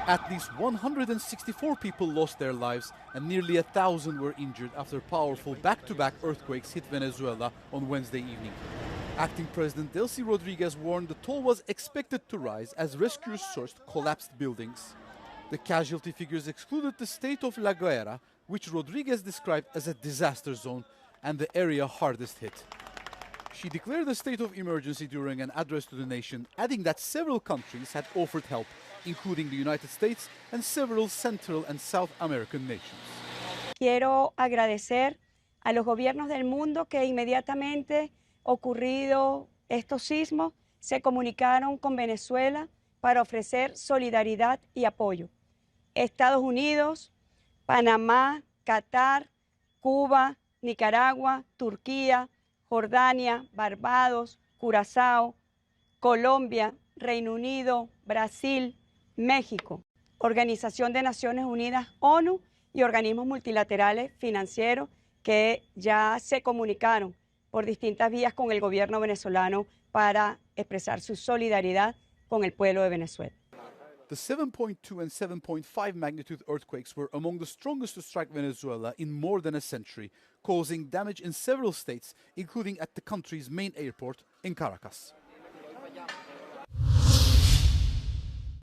At least 164 people lost their lives and nearly 1,000 were injured after powerful back-to-back earthquakes hit Venezuela on Wednesday evening. Acting President Delcy Rodriguez warned the toll was expected to rise as rescuers searched collapsed buildings. The casualty figures excluded the state of La Guaira, which Rodriguez described as a disaster zone and the area hardest hit. She declared a state of emergency during an address to the nation, adding that several countries had offered help, including the United States and several Central and South American nations. Quiero agradecer a los gobiernos del mundo que inmediatamente ocurrido estos sismos se comunicaron con Venezuela para ofrecer solidaridad y apoyo. Estados Unidos, Panamá, Qatar, Cuba, Nicaragua, Turquía, Jordania, Barbados, Curazao, Colombia, Reino Unido, Brasil, México, Organización de Naciones Unidas, ONU y organismos multilaterales financieros que ya se comunicaron por distintas vías con el gobierno venezolano para expresar su solidaridad con el pueblo de Venezuela. The 7.2 and 7.5 magnitude earthquakes were among the strongest to strike Venezuela in more than a century, causing damage in several states, including at the country's main airport in Caracas.